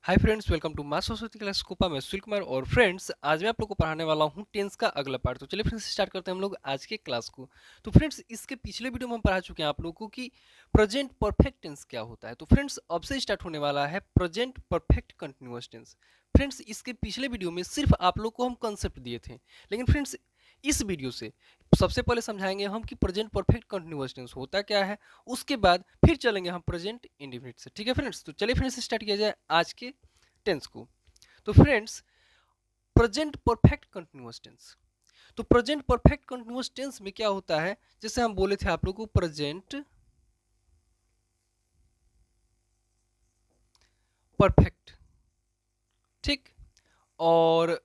Hi friends, welcome to mass Saraswati class COPA में सुशील कुमार। और friends, आज मैं आप लोग को पढ़ाने वाला हूँ टेंस का अगला पार्ट। तो चलिए फ्रेंड्स, स्टार्ट करते हैं हम लोग आज के क्लास को। तो फ्रेंड्स, इसके पिछले वीडियो में हम पढ़ा चुके हैं आप लोगों को कि प्रेजेंट परफेक्ट टेंस क्या होता है। तो फ्रेंड्स, अब से स्टार्ट होने वाला है present perfect continuous tense. Friends, इसके पिछले वीडियो में सिर्फ आप लोग को हम कंसेप्ट दिए थे, लेकिन फ्रेंड्स इस वीडियो से सबसे पहले समझाएंगे हम कि प्रेजेंट परफेक्ट कंटिन्यूअस टेंस होता क्या है। उसके बाद फिर चलेंगे हम प्रेजेंट इंडेफिनिट से। ठीक है फ्रेंड्स, तो चलिए फ्रेंड्स स्टार्ट किया जाए आज के टेंस को। तो friends, present perfect continuous tense. तो प्रेजेंट परफेक्ट कंटिन्यूअस टेंस में क्या होता है, जैसे हम बोले थे आप लोगों को प्रेजेंट परफेक्ट, ठीक, और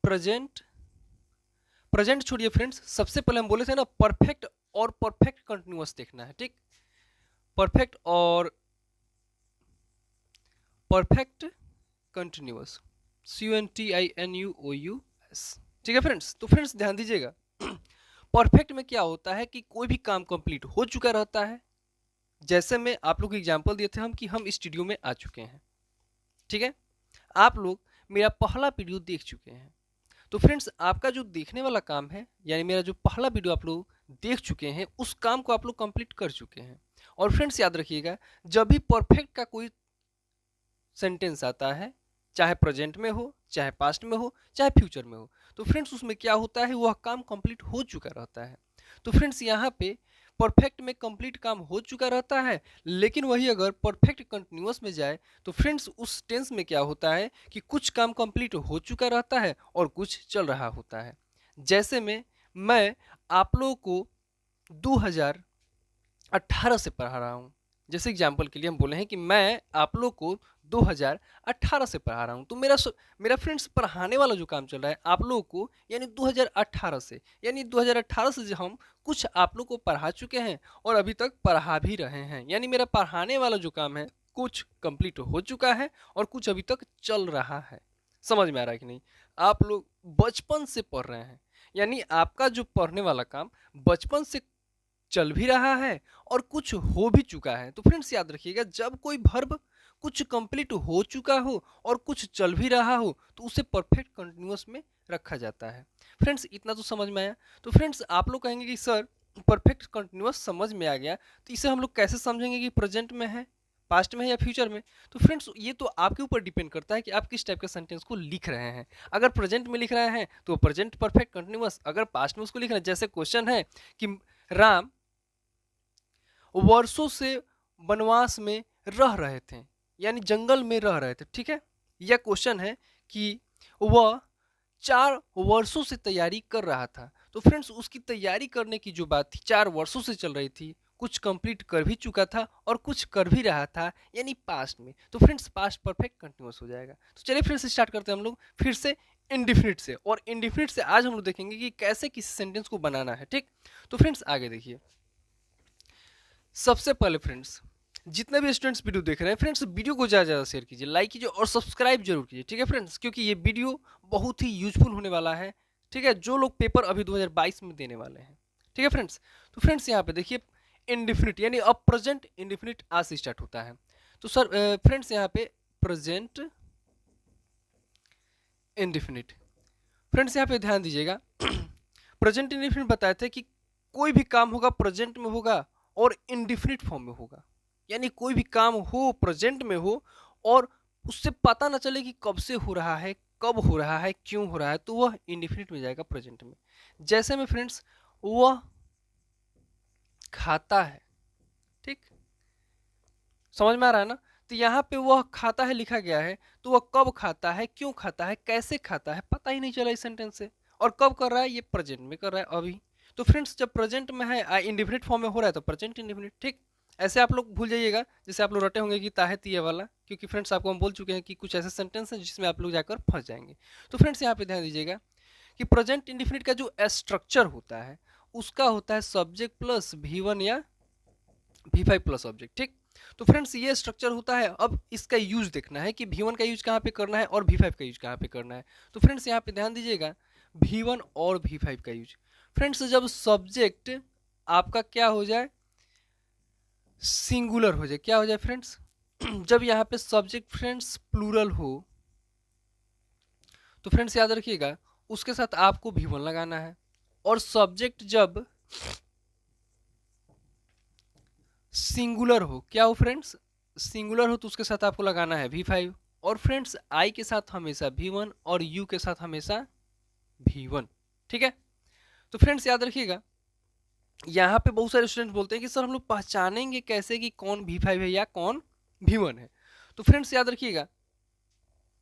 प्रेजेंट प्रेजेंट छोड़िए फ्रेंड्स, सबसे पहले हम बोले थे ना परफेक्ट और परफेक्ट कंटिन्यूअस देखना है। ठीक, परफेक्ट और परफेक्ट कंटिन्यूअस, CUNTINUOUS। ठीक है फ्रेंड्स, तो फ्रेंड्स ध्यान दीजिएगा। परफेक्ट में क्या होता है कि कोई भी काम कंप्लीट हो चुका रहता है। जैसे में आप लोग एग्जांपल दिए थे हम कि हम स्टूडियो में आ चुके हैं। ठीक है, आप लोग मेरा पहला वीडियो देख चुके हैं। तो फ्रेंड्स, आपका जो देखने वाला काम है, यानी मेरा जो पहला वीडियो आप लोग देख चुके हैं, उस काम को आप लोग कंप्लीट कर चुके हैं। और फ्रेंड्स याद रखिएगा, जब भी परफेक्ट का कोई सेंटेंस आता है, चाहे प्रेजेंट में हो, चाहे पास्ट में हो, चाहे फ्यूचर में हो, तो फ्रेंड्स उसमें क्या होता है, वह काम कंप्लीट हो चुका रहता है। तो फ्रेंड्स यहाँ पे परफेक्ट में कंप्लीट काम हो चुका रहता है, लेकिन वही अगर परफेक्ट कंटिन्यूअस में जाए तो फ्रेंड्स उस टेंस में क्या होता है कि कुछ काम कंप्लीट हो चुका रहता है और कुछ चल रहा होता है। जैसे में मैं आप लोगों को 2018 से पढ़ा रहा हूँ। जैसे एग्जाम्पल के लिए हम बोले हैं कि मैं आप लोग को 2018 से पढ़ा रहा हूँ, तो मेरा फ्रेंड्स पढ़ाने वाला जो काम चल रहा है आप लोगों को, यानी 2018 से, यानी 2018 से जो हम कुछ आप लोग को पढ़ा चुके हैं और अभी तक पढ़ा भी रहे हैं, यानी मेरा पढ़ाने वाला जो काम है कुछ कंप्लीट हो चुका है और कुछ अभी तक चल रहा है। समझ में आ रहा है कि नहीं? आप लोग बचपन से पढ़ रहे हैं, यानी आपका जो पढ़ने वाला काम बचपन से चल भी रहा है और कुछ हो भी चुका है। तो फ्रेंड्स याद रखिएगा, जब कोई वर्ब कुछ कंप्लीट हो चुका हो और कुछ चल भी रहा हो तो उसे परफेक्ट कंटिन्यूअस में रखा जाता है। फ्रेंड्स इतना तो समझ में आया। तो फ्रेंड्स आप लोग कहेंगे कि सर परफेक्ट कंटिन्यूअस समझ में आ गया, तो इसे हम लोग कैसे समझेंगे कि प्रेजेंट में है, पास्ट में है या फ्यूचर में? तो फ्रेंड्स ये तो आपके ऊपर डिपेंड करता है कि आप किस टाइप के सेंटेंस को लिख रहे हैं। अगर प्रेजेंट में लिख रहे हैं तो प्रेजेंट परफेक्ट कंटिन्यूअस, अगर पास्ट में उसको लिख रहे हैं, जैसे क्वेश्चन है कि राम वर्षों से वनवास में रह रहे थे, यानी जंगल में रह रहे थे। ठीक है, यह क्वेश्चन है कि वह 4 वर्षों से तैयारी कर रहा था। तो फ्रेंड्स उसकी तैयारी करने की जो बात थी 4 वर्षों से चल रही थी, कुछ कंप्लीट कर भी चुका था और कुछ कर भी रहा था, यानी पास्ट में। तो फ्रेंड्स पास्ट परफेक्ट कंटिन्यूअस हो जाएगा। तो चलिए फिर से स्टार्ट करते हैं हम लोग फिर से इंडिफिनिट से। और इंडिफिनिट से आज हम लोग देखेंगे कि कैसे किसी सेंटेंस को बनाना है। ठीक, तो फ्रेंड्स आगे देखिए। सबसे पहले फ्रेंड्स, जितने भी स्टूडेंट्स वीडियो देख रहे हैं फ्रेंड्स, वीडियो को ज़्यादा ज़्यादा शेयर कीजिए, लाइक कीजिए और सब्सक्राइब जरूर कीजिए। ठीक है फ्रेंड्स, क्योंकि ये वीडियो बहुत ही यूजफुल होने वाला है। ठीक है, जो लोग पेपर अभी 2022 में देने वाले हैं। ठीक है फ्रेंड्स, तो फ्रेंड्स यहाँ पे देखिए इंडिफिनिट, यानी अब प्रेजेंट इंडिफिनिट आज से स्टार्ट होता है। तो सर फ्रेंड्स यहाँ पे प्रेजेंट इंडिफिनिट, फ्रेंड्स यहाँ पे ध्यान दीजिएगा। प्रेजेंट इंडिफिनिट बताए थे कि कोई भी काम होगा प्रेजेंट में होगा और इंडिफिनिट फॉर्म में होगा, यानी कोई भी काम हो प्रेजेंट में हो और उससे पता ना चले कि कब से हो रहा है, कब हो रहा है, क्यों हो रहा है, तो वह इंडिफिनिट में जाएगा प्रेजेंट में। जैसे में फ्रेंड्स वह खाता है। ठीक, समझ में आ रहा है ना? तो यहाँ पे वह खाता है लिखा गया है, तो वह कब खाता है, क्यों खाता है, कैसे खाता है, पता ही नहीं चला इस सेंटेंस से। और कब कर रहा है, ये प्रेजेंट में कर रहा है अभी। तो फ्रेंड्स जब प्रेजेंट में है, इंडिफिनिट फॉर्म में हो रहा है, तो प्रेजेंट इंडिफिनिट। ठीक, ऐसे आप लोग भूल जाइएगा, जैसे आप लोग रटे होंगे कि ताहे तिये वाला, क्योंकि फ्रेंड्स आपको हम बोल चुके हैं कि कुछ ऐसे सेंटेंस हैं जिसमें आप लोग जाकर फंस जाएंगे। तो फ्रेंड्स यहाँ पे ध्यान दीजिएगा कि प्रेजेंट इंडिफिनिट का जो स्ट्रक्चर होता है उसका होता है सब्जेक्ट प्लस V1 या V5 प्लस ऑब्जेक्ट। ठीक, तो फ्रेंड्स ये स्ट्रक्चर होता है। अब इसका यूज देखना है कि V1 का यूज कहाँ पे करना है और V5 का यूज कहाँ पे करना है। तो फ्रेंड्स यहाँ पे ध्यान दीजिएगा, V1 और V5 का यूज। फ्रेंड्स जब सब्जेक्ट आपका क्या हो जाए, सिंगुलर हो जाए, क्या हो जाए फ्रेंड्स, जब यहाँ पे सब्जेक्ट फ्रेंड्स प्लूरल हो तो फ्रेंड्स याद रखिएगा उसके साथ आपको भी वन लगाना है, और सब्जेक्ट जब सिंगुलर हो, क्या हो फ्रेंड्स, सिंगुलर हो तो उसके साथ आपको लगाना है V5, और फ्रेंड्स आई के साथ हमेशा V1 और यू के साथ हमेशा V1। ठीक है, तो फ्रेंड्स याद रखिएगा यहाँ पे बहुत सारे स्टूडेंट बोलते हैं कि सर हम लोग पहचानेंगे कैसे कि कौन V5 है या कौन V1 है। तो फ्रेंड्स याद रखिएगा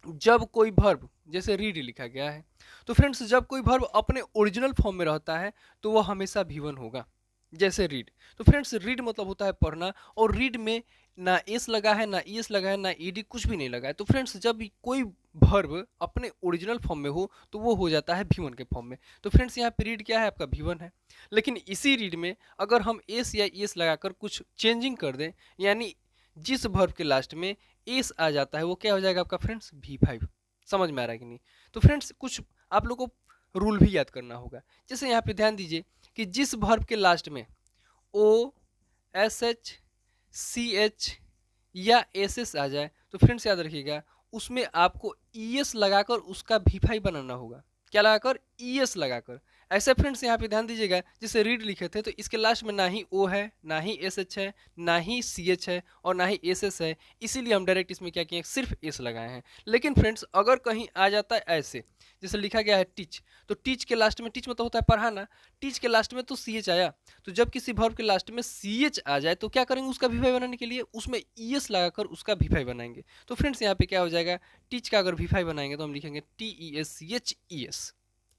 जब कोई वर्ब जैसे रीड लिखा गया है, तो फ्रेंड्स जब कोई वर्ब अपने ओरिजिनल फॉर्म में रहता है तो वह हमेशा V1 होगा। जैसे रीड, तो फ्रेंड्स रीड मतलब होता है पढ़ना, और रीड में ना एस लगा है, ना ईएस लगा है, ना ईडी, कुछ भी नहीं लगा है। तो फ्रेंड्स जब कोई वर्ब अपने ओरिजिनल फॉर्म में हो तो वो हो जाता है V1 के फॉर्म में। तो फ्रेंड्स यहाँ पे रीड क्या है, आपका V1 है। लेकिन इसी रीड में अगर हम एस या ईएस लगाकर कुछ चेंजिंग कर दें, यानी जिस वर्ब के लास्ट में एस आ जाता है वो क्या हो जाएगा आपका फ्रेंड्स V5। समझ में आ रहा है कि नहीं? तो फ्रेंड्स कुछ आप लोगों को रूल भी याद करना होगा। जैसे यहाँ पे ध्यान दीजिए कि जिस वर्ब के लास्ट में ओ, एस एच, सी एच या एस एस आ जाए तो फ्रेंड्स याद रखिएगा उसमें आपको ई एस लगाकर उसका V5 बनाना होगा। क्या लगाकर? ई एस लगाकर। ऐसे फ्रेंड्स यहाँ पे ध्यान दीजिएगा जैसे रीड लिखे थे तो इसके लास्ट में ना ही ओ है, ना ही एस एच है, ना ही सी एच है, और ना ही एस एस है, इसीलिए हम डायरेक्ट इसमें क्या किए, सिर्फ एस लगाए हैं। लेकिन फ्रेंड्स अगर कहीं आ जाता है ऐसे, जैसे लिखा गया है टीच, तो टीच के लास्ट में, टीच मतलब होता है पढ़ाना, टीच के लास्ट में तो सी एच आया, तो जब किसी वर्ब के लास्ट में सी एच आ जाए तो क्या करेंगे, उसका V5 बनाने के लिए उसमें ई एस लगाकर उसका V5 बनाएंगे। तो फ्रेंड्स यहाँ पे क्या हो जाएगा, टीच का अगर V5 बनाएंगे तो हम लिखेंगे TEACHES।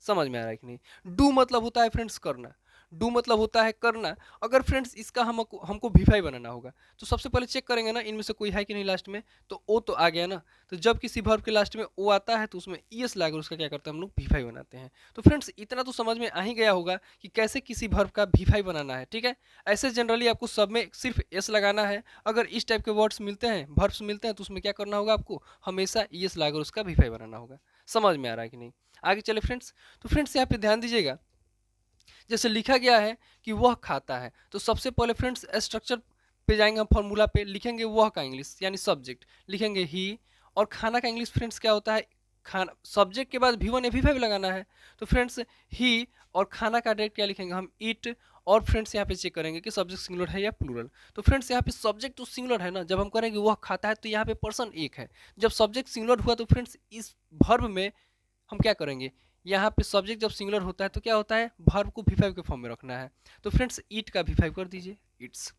समझ में आ रहा है कि नहीं? डू मतलब होता है फ्रेंड्स करना, डू मतलब होता है करना। अगर फ्रेंड्स इसका हमको V5 बनाना होगा तो सबसे पहले चेक करेंगे ना इनमें से कोई है कि नहीं लास्ट में, तो ओ तो आ गया ना। तो जब किसी वर्ब के लास्ट में ओ आता है तो उसमें ईएस लाकर उसका क्या करते हैं हम लोग, V5 बनाते हैं। तो फ्रेंड्स इतना तो समझ में आ ही गया होगा कि कैसे किसी वर्ब का V5 बनाना है। ठीक है, ऐसे जनरली आपको सब में सिर्फ एस लगाना है। अगर इस टाइप के वर्ड्स मिलते हैं, वर्ब्स मिलते हैं, तो उसमें क्या करना होगा आपको, हमेशा ईएस लाकर उसका V5 बनाना होगा। समझ में आ रहा है कि नहीं? आगे चले फ्रेंड्स, तो फ्रेंड्स यहाँ पे ध्यान दीजिएगा जैसे लिखा गया है कि वह खाता है, तो सबसे पहले फ्रेंड्स स्ट्रक्चर पे जाएंगे हम, फॉर्मूला पे लिखेंगे वह का इंग्लिश यानी सब्जेक्ट लिखेंगे ही, और खाना का इंग्लिश फ्रेंड्स क्या होता है, खाना। सब्जेक्ट के बाद V1 या V5 लगाना है, तो फ्रेंड्स ही, और खाना का डायरेक्ट क्या लिखेंगे हम, ईट। और फ्रेंड्स यहाँ पे चेक करेंगे कि सब्जेक्ट सिंगुलर है या प्लूरल। तो फ्रेंड्स यहाँ पे सब्जेक्ट तो सिंगुलर है ना, जब हम करेंगे वह खाता है तो यहाँ पे पर्सन एक है। जब सब्जेक्ट सिंगुलर हुआ तो फ्रेंड्स इस वर्ब में हम क्या करेंगे, यहाँ पे सब्जेक्ट जब सिंगुलर होता है तो क्या होता है, वर्ब को V5 के फॉर्म में रखना है। तो फ्रेंड्स ईट का V5 कर दीजिए, इट्स।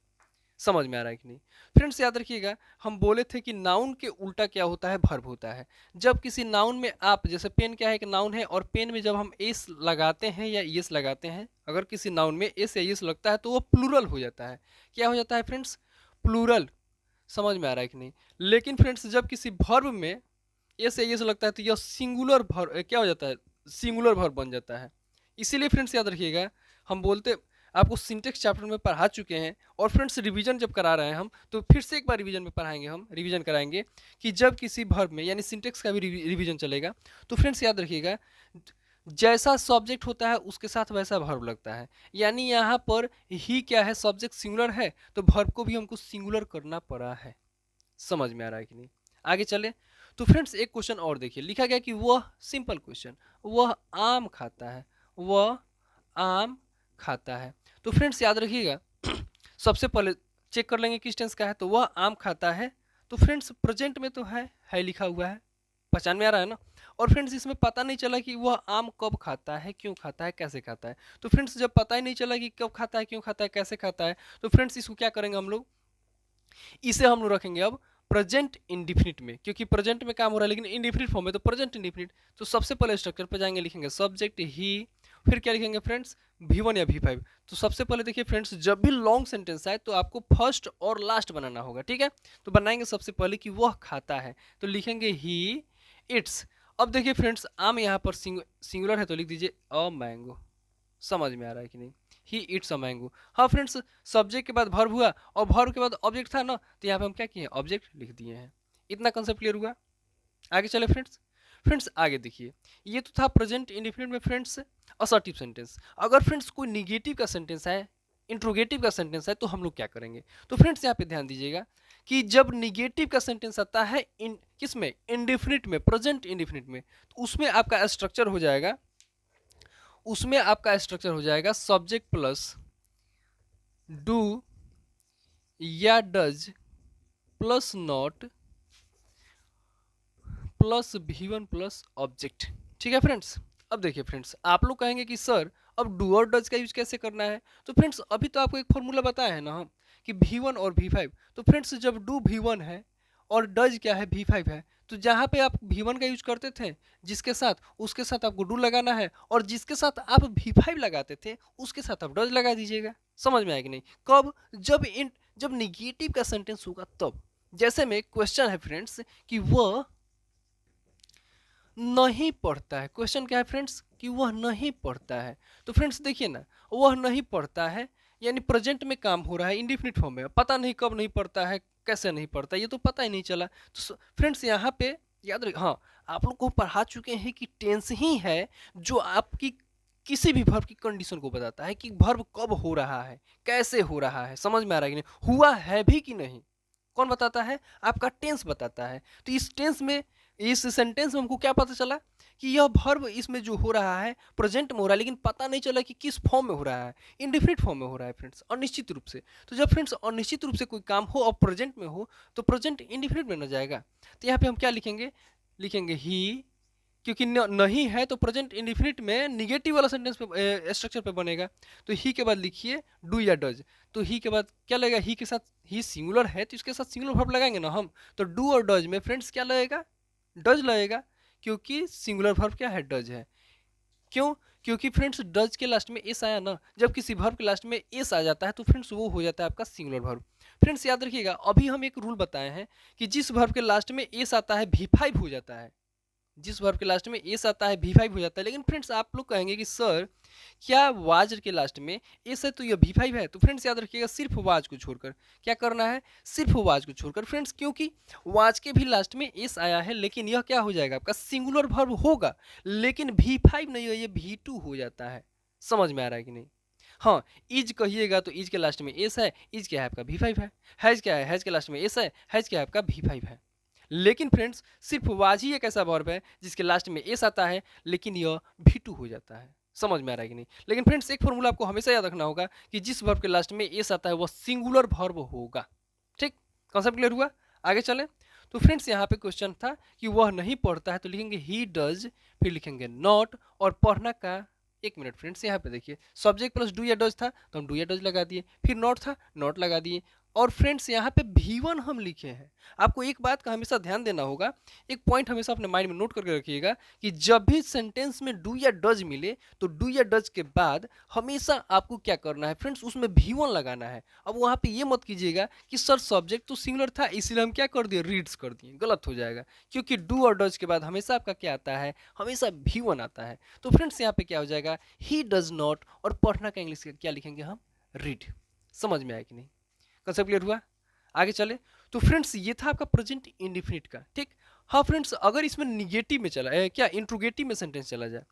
समझ में आ रहा है कि नहीं? फ्रेंड्स याद रखिएगा हम बोले थे कि नाउन के उल्टा क्या होता है, वर्ब होता है। जब किसी नाउन में आप, जैसे पेन क्या है, एक नाउन है, और पेन में जब हम एस लगाते हैं या एस लगाते हैं, अगर किसी नाउन में एस या एस लगता है तो वो प्लूरल हो जाता है। क्या हो जाता है फ्रेंड्स, प्लूरल। समझ में आ रहा है कि नहीं? लेकिन फ्रेंड्स जब किसी वर्ब में एस या एस लगता है तो यह सिंगुलर वर्ब क्या हो जाता है, सिंगुलर वर्ब बन जाता है। इसीलिए फ्रेंड्स याद रखिएगा हम बोलते, आपको सिंटेक्स चैप्टर में पढ़ा चुके हैं, और फ्रेंड्स रिवीजन जब करा रहे हैं हम, तो फिर से एक बार रिवीजन में पढ़ाएंगे, हम रिवीजन कराएंगे कि जब किसी वर्ब में, यानी सिंटेक्स का भी रिवीजन चलेगा। तो फ्रेंड्स याद रखिएगा जैसा सब्जेक्ट होता है उसके साथ वैसा वर्ब लगता है। यानी यहाँ पर ही क्या है, सब्जेक्ट सिंगुलर है तो वर्ब को भी हमको सिंगुलर करना पड़ा है। समझ में आ रहा है कि नहीं? आगे चले, तो फ्रेंड्स एक क्वेश्चन और देखिए, लिखा गया कि वह, सिंपल क्वेश्चन, वह आम खाता है, वह आम खाता है। तो फ्रेंड्स याद रखिएगा सबसे पहले चेक कर लेंगे किस टेंस का है, तो वह आम खाता है। तो फ्रेंड्स प्रेजेंट में तो है लिखा हुआ है, पहचान में आ रहा है ना। और फ्रेंड्स इसमें पता नहीं चला कि वह आम कब खाता है, क्यों खाता है, कैसे खाता है। तो फ्रेंड्स जब पता ही नहीं चला कि कब खाता है, क्यों खाता है, कैसे खाता है, तो फ्रेंड्स इसको क्या करेंगे हम लोग, इसे हम लोग रखेंगे अब प्रेजेंट इंडिफिनिट में, क्योंकि प्रेजेंट में काम हो रहा है लेकिन इंडिफिनिट फॉर्म में, तो प्रेजेंट इंडिफिनिट। तो सबसे पहले स्ट्रक्चर पे जाएंगे, लिखेंगे सब्जेक्ट ही, फिर क्या लिखेंगे फ्रेंड्स, V1 या V5। तो सबसे पहले देखिए फ्रेंड्स जब भी लॉन्ग सेंटेंस आए तो आपको फर्स्ट और लास्ट बनाना होगा। ठीक है, तो बनाएंगे सबसे पहले कि वह खाता है, तो लिखेंगे ही इट्स। अब देखिए फ्रेंड्स आम यहाँ पर सिंगुलर है तो लिख दीजिए अ मैंगो। समझ में आ रहा है कि नहीं, ही इट्स अ मैंगो। हाँ फ्रेंड्स सब्जेक्ट के बाद वर्ब हुआ और वर्ब के बाद ऑब्जेक्ट था ना, तो यहाँ पे हम क्या किए, ऑब्जेक्ट लिख दिए हैं। इतना कंसेप्ट क्लियर हुआ? आगे चले फ्रेंड्स, फ्रेंड्स आगे देखिए, ये तो था प्रेजेंट इंडिफिनिट में फ्रेंड्स असर्टिव सेंटेंस। अगर फ्रेंड्स कोई निगेटिव का सेंटेंस है, इंट्रोगेटिव का सेंटेंस है, तो हम लोग क्या करेंगे, तो फ्रेंड्स यहाँ पे ध्यान दीजिएगा कि जब निगेटिव का सेंटेंस आता है किसमें, इंडिफिनिट में, प्रेजेंट इंडिफिनिट में, तो उसमें आपका स्ट्रक्चर हो जाएगा, सब्जेक्ट प्लस डू या does plus not plus V1 plus object. ठीक है फ्रेंड्स। अब देखिए फ्रेंड्स, आप लोग कहेंगे कि सर अब डू और डज का यूज कैसे करना है। तो फ्रेंड्स अभी तो आपको एक फॉर्मूला बताया है ना हम कि V1 और V5। तो फ्रेंड्स जब डू V1 है और डज क्या है, V5 है, तो जहाँ पे आप V1 का यूज करते थे जिसके साथ, उसके साथ आपको डू लगाना है, और जिसके साथ आप V5 लगाते थे उसके साथ आप डज लगा दीजिएगा। समझ में आएगा नहीं? कब? जब निगेटिव का सेंटेंस होगा तब। जैसे में क्वेश्चन है फ्रेंड्स कि वह नहीं पढ़ता है। क्वेश्चन क्या है फ्रेंड्स कि वह नहीं पढ़ता है। तो फ्रेंड्स देखिए ना, वह नहीं पढ़ता है यानी प्रेजेंट में काम हो रहा है, इंडिफिनिट फॉर्म में। पता नहीं कब नहीं पढ़ता है, कैसे नहीं पढ़ता, ये तो पता ही नहीं चला। तो फ्रेंड्स यहाँ पे याद रखिए, हाँ आप लोग को पढ़ा चुके हैं कि टेंस ही है जो आपकी किसी भी वर्ब की कंडीशन को बताता है कि वर्ब कब हो रहा है, कैसे हो रहा है। समझ में आ रहा है कि नहीं, हुआ है भी कि नहीं, कौन बताता है? आपका टेंस बताता है। तो इस टेंस में, इस सेंटेंस में हमको क्या पता चला कि यह वर्ब इसमें जो हो रहा है प्रेजेंट में हो रहा है, लेकिन पता नहीं चला कि किस फॉर्म में हो रहा है, इंडिफिनिट फॉर्म में हो रहा है फ्रेंड्स, अनिश्चित रूप से। तो जब फ्रेंड्स अनिश्चित रूप से कोई काम हो और प्रेजेंट में हो तो प्रेजेंट इंडिफिनिट में न जाएगा। तो यहाँ पे हम क्या लिखेंगे, ही, क्योंकि नहीं है तो प्रेजेंट इंडिफिनिट में निगेटिव वाला सेंटेंस पे स्ट्रक्चर पे बनेगा। तो ही के बाद लिखिए डू या डज। तो ही के बाद क्या लगेगा, ही के साथ, ही सिंगुलर है तो इसके साथ सिंगुलर वर्ब लगाएंगे ना हम। तो डू और डज में फ्रेंड्स क्या लगेगा, डज लगेगा, क्योंकि सिंगुलर वर्ब क्या है, डज है। क्यों? क्योंकि फ्रेंड्स डज के लास्ट में एस आया ना, जब किसी वर्ब के लास्ट में एस आ जाता है तो फ्रेंड्स वो हो जाता है आपका सिंगुलर वर्ब। फ्रेंड्स याद रखिएगा, अभी हम एक रूल बताए हैं कि जिस वर्ब के लास्ट में एस आता है V5 हो जाता है, जिस वर्ब के लास्ट में एस आता है V5 हो जाता है। लेकिन फ्रेंड्स आप लोग कहेंगे कि सर क्या वाज के लास्ट में एस है तो यह V5 है। तो फ्रेंड्स याद रखिएगा, सिर्फ वाज को छोड़कर क्या करना है, सिर्फ वाज को छोड़कर फ्रेंड्स, क्योंकि वाज के भी लास्ट में एस आया है, लेकिन यह क्या हो जाएगा, आपका सिंगुलर वर्ब होगा, लेकिन V5 नहीं है, ये V2 हो जाता है। समझ में आ रहा है कि नहीं? हाँ, इज कहिएगा तो इज के लास्ट में एस है, इज क्या है आपका V5 है। हैज क्या है, हैज के लास्ट में एस है, हैज क्या है आपका V5 है। लेकिन फ्रेंड्स सिर्फ वाज ही एक ऐसा वर्ब है जिसके लास्ट में एस आता है, लेकिन यह V2 हो जाता है। समझ में आ रहा है कि नहीं? लेकिन फ्रेंड्स एक फॉर्मूला आपको हमेशा याद रखना होगा कि जिस वर्ब के लास्ट में एस आता है वह सिंगुलर वर्ब होगा। ठीक, कॉन्सेप्ट क्लियर हुआ? आगे चलें। तो फ्रेंड्स यहाँ पे क्वेश्चन था कि वह नहीं पढ़ता है, तो लिखेंगे ही डज, फिर लिखेंगे नॉट, और पढ़ना का, एक मिनट फ्रेंड्स यहाँ पे देखिए, सब्जेक्ट प्लस डू या डज था तो हम डू या डज लगा दिए, फिर नॉट था नॉट लगा दिए, और फ्रेंड्स यहाँ पे V1 हम लिखे हैं। आपको एक बात का हमेशा ध्यान देना होगा, एक पॉइंट हमेशा अपने माइंड में नोट करके रखिएगा कि जब भी सेंटेंस में डू या डज मिले तो डू या डज के बाद हमेशा आपको क्या करना है फ्रेंड्स, उसमें V1 लगाना है। अब वहाँ पे ये मत कीजिएगा कि सर सब्जेक्ट तो सिंगुलर था इसलिए हम क्या कर दिए, रीड्स कर दिए, गलत हो जाएगा। क्योंकि डू और डज के बाद हमेशा आपका क्या आता है, हमेशा V1 आता है। तो फ्रेंड्स यहाँ पे क्या हो जाएगा, ही डज नॉट, और पढ़ना का इंग्लिश क्या लिखेंगे हम, रीड। समझ में आया कि नहीं? कंसेप्ट क्लियर हुआ? आगे चले। तो फ्रेंड्स ये था आपका प्रेजेंट इंडिफिनिट का। ठीक, हाँ फ्रेंड्स अगर इसमें निगेटिव में चला है, क्या इंट्रोगेटिव में सेंटेंस चला जाए,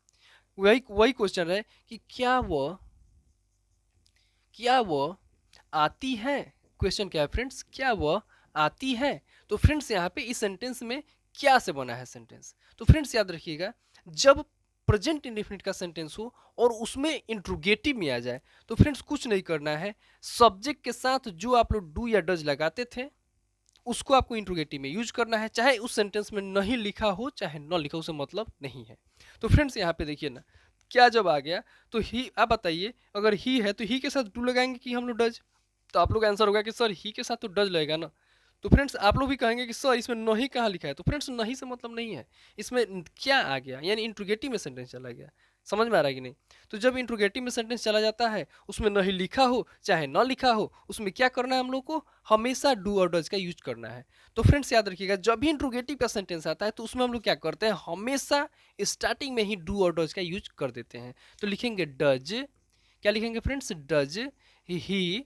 वही क्वेश्चन है कि क्या वो आती है। क्वेश्चन क्या है फ्रेंड्स, क्या वो आती है। तो फ्रेंड्स यहाँ पे इस सेंटेंस में क्या से बना है सेंटेंस। तो फ्रेंड्स याद रखिएगा, जब प्रेजेंट इंडेफिनिट का सेंटेंस हो और उसमें इंट्रोगेटिव में आ जाए तो फ्रेंड्स कुछ नहीं करना है, सब्जेक्ट के साथ जो आप लोग डू या डज लगाते थे उसको आपको इंट्रोगेटिव में यूज करना है, चाहे उस सेंटेंस में नहीं लिखा हो चाहे न लिखा, उसे मतलब नहीं है। तो फ्रेंड्स यहाँ पे देखिए ना, क्या जब आ गया तो ही, आप बताइए अगर ही है तो ही के साथ डू लगाएंगे कि हम लोग डज। तो आप लोग आंसर होगा कि सर ही के साथ तो डज लगेगा ना। तो फ्रेंड्स आप लोग भी कहेंगे कि सर इसमें नहीं कहाँ लिखा है। तो फ्रेंड्स नहीं से मतलब नहीं है, इसमें क्या आ गया, यानी इंट्रोगेटिव में सेंटेंस चला गया। समझ में आ रहा है कि नहीं? तो जब इंट्रोगेटिव में सेंटेंस चला जाता है, उसमें नहीं लिखा हो चाहे ना लिखा हो, उसमें क्या करना है हम लोग को, हमेशा डू और डज का यूज करना है। तो फ्रेंड्स याद रखिएगा, जब भी इंट्रोगेटिव का सेंटेंस आता है तो उसमें हम लोग क्या करते हैं, हमेशा स्टार्टिंग में ही डू और डज का यूज कर देते हैं। तो लिखेंगे डज, क्या लिखेंगे फ्रेंड्स, डज ही,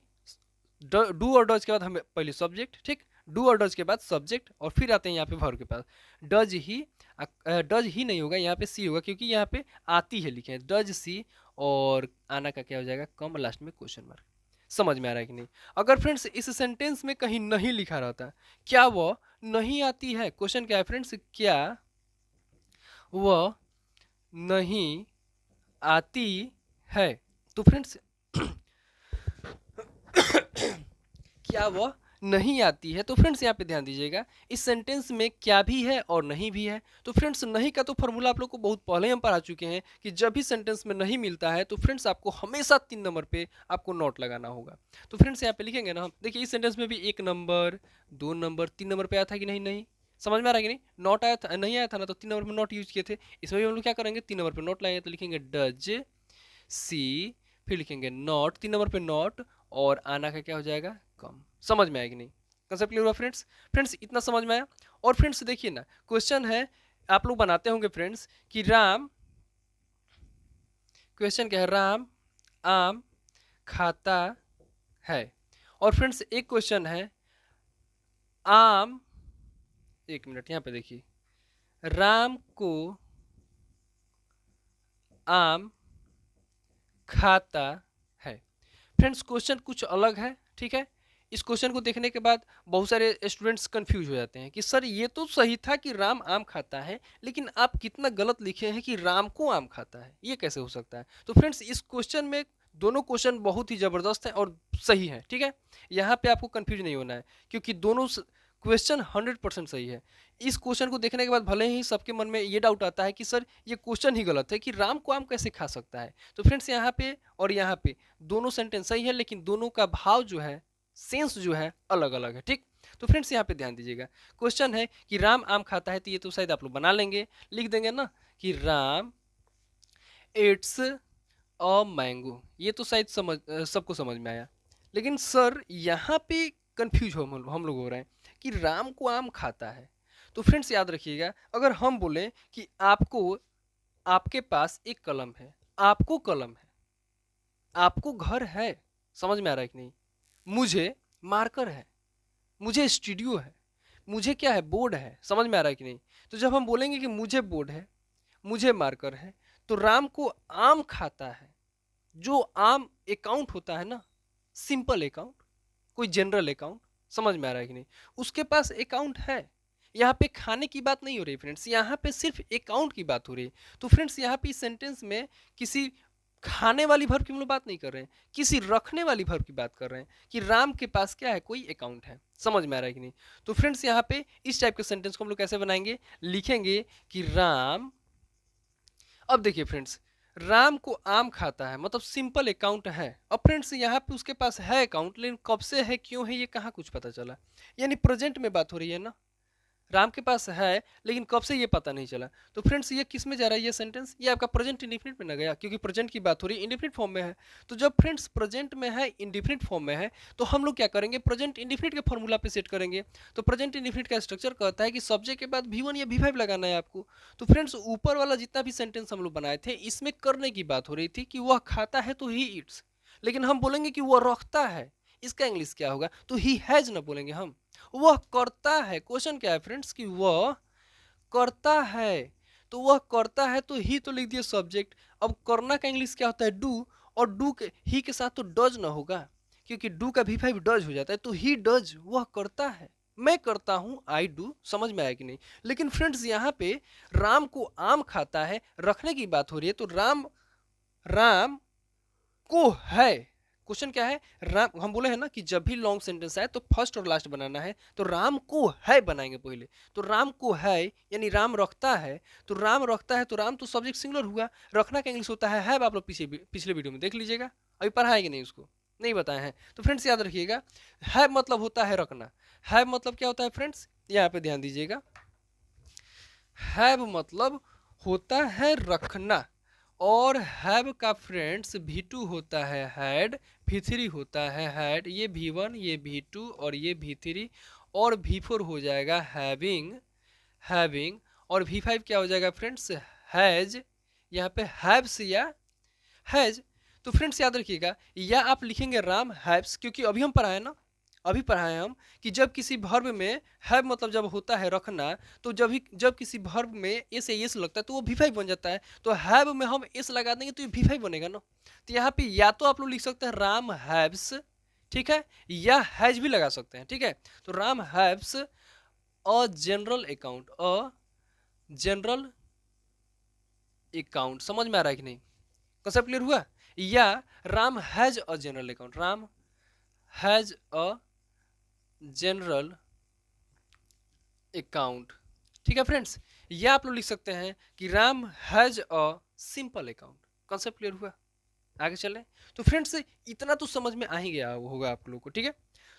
डू और डज के बाद हमें पहले सब्जेक्ट, ठीक, डू और डज के बाद सब्जेक्ट, और फिर आते हैं यहाँ पे वर्ब के पास। डज ही नहीं होगा यहाँ पे, सी होगा, क्योंकि यहाँ पे आती है लिखे हैं डज सी, और आना का क्या हो जाएगा, कम, लास्ट में क्वेश्चन मार्क। समझ में आ रहा है कि नहीं? अगर फ्रेंड्स इस सेंटेंस में कहीं नहीं लिखा रहता, क्या वह नहीं आती है? क्वेश्चन क्या है फ्रेंड्स? क्या वह नहीं आती है? तो फ्रेंड्स क्या वह नहीं आती है? तो फ्रेंड्स यहाँ पे ध्यान दीजिएगा, इस सेंटेंस में क्या भी है और नहीं भी है। तो फ्रेंड्स नहीं का तो फॉर्मूला आप लोग को बहुत पहले हम पढ़ा चुके हैं कि जब भी सेंटेंस में नहीं मिलता है तो फ्रेंड्स आपको हमेशा 3 नंबर पे आपको नॉट लगाना होगा। तो फ्रेंड्स यहाँ पे लिखेंगे ना हम, देखिए इस सेंटेंस में भी 1 नंबर, 2 नंबर, 3 नंबर पे आया था कि नहीं? नहीं। समझ में आ रहा है कि नहीं? नॉट आया था, नहीं आया था ना, तो 3 नंबर पे नॉट यूज किए थे। इसमें भी हम लोग क्या करेंगे? 3 नंबर पे नॉट लाएंगे, तो लिखेंगे डज सी, फिर लिखेंगे नॉट, 3 नंबर पे नॉट, और आना का क्या हो जाएगा? कम। समझ में आएगी नहीं? कंसेप्ट क्लियर हुआ फ्रेंड्स? फ्रेंड्स इतना समझ में आया? और फ्रेंड्स देखिए ना, क्वेश्चन है, आप लोग बनाते होंगे फ्रेंड्स कि राम, क्वेश्चन क्या है? राम आम खाता है। और फ्रेंड्स एक क्वेश्चन है, आम, एक मिनट यहाँ पे देखिए, राम को आम खाता है। फ्रेंड्स क्वेश्चन कुछ अलग है, ठीक है? इस क्वेश्चन को देखने के बाद बहुत सारे स्टूडेंट्स कंफ्यूज हो जाते हैं कि सर ये तो सही था कि राम आम खाता है, लेकिन आप कितना गलत लिखे हैं कि राम को आम खाता है, ये कैसे हो सकता है? तो फ्रेंड्स इस क्वेश्चन में दोनों क्वेश्चन बहुत ही ज़बरदस्त हैं और सही है, ठीक है? यहाँ पे आपको कंफ्यूज नहीं होना है, क्योंकि दोनों क्वेश्चन 100% सही है। इस क्वेश्चन को देखने के बाद भले ही सबके मन में ये डाउट आता है कि सर ये क्वेश्चन ही गलत है कि राम को आम कैसे खा सकता है। तो फ्रेंड्स यहाँ पे और यहाँ पे दोनों सेंटेंस सही है, लेकिन दोनों का भाव जो है, सेंस जो है, अलग अलग है, ठीक? तो फ्रेंड्स यहाँ पे ध्यान दीजिएगा, क्वेश्चन है कि राम आम खाता है, तो ये तो शायद आप लोग बना लेंगे, लिख देंगे ना कि राम इट्स अ मैंगो, ये तो शायद सबको समझ में आया। लेकिन सर यहाँ पे कंफ्यूज हम लोग हो रहे हैं कि राम को आम खाता है। तो फ्रेंड्स याद रखिएगा, अगर हम बोलें कि आपको, आपके पास एक कलम है, आपको कलम है, आपको घर है, समझ में आ रहा है कि नहीं? मुझे मार्कर है, मुझे स्टूडियो है, मुझे क्या है? बोर्ड है, समझ में आ रहा है कि नहीं? तो जब हम बोलेंगे कि मुझे बोर्ड है, मुझे मार्कर है, तो राम को आम खाता है, जो आम अकाउंट होता है ना, सिंपल अकाउंट, कोई जनरल अकाउंट, समझ में आ रहा है कि नहीं? उसके पास अकाउंट है। यहाँ पे खाने की बात नहीं हो रही फ्रेंड्स, यहाँ पे सिर्फ अकाउंट की बात हो रही है। तो फ्रेंड्स यहाँ पे इस सेंटेंस में किसी खाने वाली वर्ब की हम लोग बात नहीं कर रहे हैं, किसी रखने वाली वर्ब की बात कर रहे हैं कि राम के पास क्या है? कोई अकाउंट है। समझ में आ रहा है कि नहीं? तो फ्रेंड्स यहाँ पे इस टाइप के सेंटेंस को हम लोग कैसे बनाएंगे? लिखेंगे कि राम, अब देखिए फ्रेंड्स, राम को आम खाता है मतलब सिंपल अकाउंट है। अब फ्रेंड्स यहाँ पे उसके पास है अकाउंट, लेकिन कब से है, क्यों है, ये कहाँ कुछ पता चला। यानी प्रेजेंट में बात हो रही है ना, राम के पास है लेकिन कब से ये पता नहीं चला। तो फ्रेंड्स ये किस में जा रहा है? ये सेंटेंस ये आपका प्रेजेंट इंडिफिनिट में ना गया, क्योंकि प्रेजेंट की बात हो रही है, इंडिफिनिट फॉर्म में है। तो जब फ्रेंड्स प्रेजेंट में है, इंडिफिनिट फॉर्म में है, तो हम लोग क्या करेंगे? प्रेजेंट इंडिफिनिट के फॉर्मूला पे सेट करेंगे। तो प्रेजेंट इंडिफिनिट का स्ट्रक्चर कहता है कि सब्जेक्ट के बाद V1 या V5 लगाना है आपको। तो फ्रेंड्स ऊपर वाला जितना भी सेंटेंस हम लोग बनाए थे, इसमें करने की बात हो रही थी कि वह खाता है तो ही ईट्स, लेकिन हम बोलेंगे कि वह रखता है, इसका इंग्लिश क्या होगा? तो ही हैज ना बोलेंगे हम, वह करता है। क्वेश्चन क्या है फ्रेंड्स कि वह करता है, तो वह करता है तो ही तो लिख दिया सब्जेक्ट। अब करना का इंग्लिश क्या होता है? डू, और डू के ही के साथ तो डज ना होगा, क्योंकि डू का V5 डज हो जाता है। तो ही डज, वह करता है, मैं करता हूं, आई डू। समझ में आया कि नहीं? लेकिन फ्रेंड्स यहाँ पे राम को आम खाता है, रखने की बात हो रही है, तो राम, राम को है। क्वेश्चन क्या है? राम, हम बोले हैं ना कि जब भी लॉन्ग सेंटेंस आए तो फर्स्ट और लास्ट बनाना है, तो राम को है बनाएंगे पहले। तो राम को है यानी राम रखता है, तो राम रखता है तो राम तो सब्जेक्ट सिंगुलर हुआ, रखना का इंग्लिश होता है हैव। आप लोग पिछले वीडियो में देख लीजिएगा, अभी पढ़ा है कि नहीं उसको? नहीं बताए हैं। तो फ्रेंड्स याद रखिएगा, है मतलब होता है रखना। है मतलब क्या होता है फ्रेंड्स? यहाँ पे ध्यान दीजिएगा, हैव मतलब होता है रखना, और हैव का फ्रेंड्स V2 होता है हैड, V3 होता है हैड, ये V1, ये V2 और ये V3, और V4 हो जाएगा हैविंग, हैविंग, और V5 क्या हो जाएगा फ्रेंड्स? हैज, यहाँ पे हैव्स या हैज। तो फ्रेंड्स याद रखिएगा, या आप लिखेंगे राम हैव्स, क्योंकि अभी हम पढ़ाए ना, अभी पढ़ाए हम कि जब किसी वर्ब में हैव मतलब जब होता है रखना, तो जब किसी वर्ब में एस या एस लगता है तो वो V5 बन जाता है। तो हैव में हम एस लगा देंगे तो ये V5 बनेगा ना। तो यहाँ पे या तो आप लोग लिख सकते हैं राम हैव्स, ठीक है, या हैज भी लगा सकते हैं, ठीक है। तो Ram haves a general account, a general account, समझ में आ रहा है कि नहीं, कंसेप्ट क्लियर हुआ। या Ram has a general account, Ram has a general account, ठीक है फ्रेंड्स। या आप लोग लिख सकते हैं कि Ram has a simple account, concept clear हुआ। आगे चलें, तो फ्रेंड्स इतना तो समझ में आ ही गया होगा आप लोगों को, ठीक है।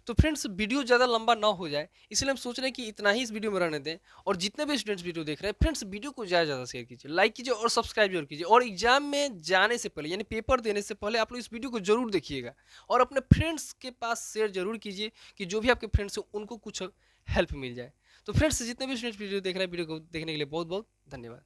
तो फ्रेंड्स वीडियो ज़्यादा लंबा ना हो जाए, इसलिए हम सोच रहे हैं कि इतना ही इस वीडियो में रहने दें। और जितने भी स्टूडेंट्स वीडियो देख रहे हैं फ्रेंड्स, वीडियो को ज़्यादा ज़्यादा शेयर कीजिए, लाइक कीजिए और सब्सक्राइब जरूर कीजिए। और एग्जाम में जाने से पहले, यानी पेपर देने से पहले, आप लोग इस वीडियो को जरूर देखिएगा और अपने फ्रेंड्स के पास शेयर जरूर कीजिए कि जो भी आपके फ्रेंड्स हैं उनको कुछ हेल्प मिल जाए। तो फ्रेंड्स जितने भी स्टूडेंट्स वीडियो देख रहे हैं, वीडियो को देखने के लिए बहुत बहुत धन्यवाद।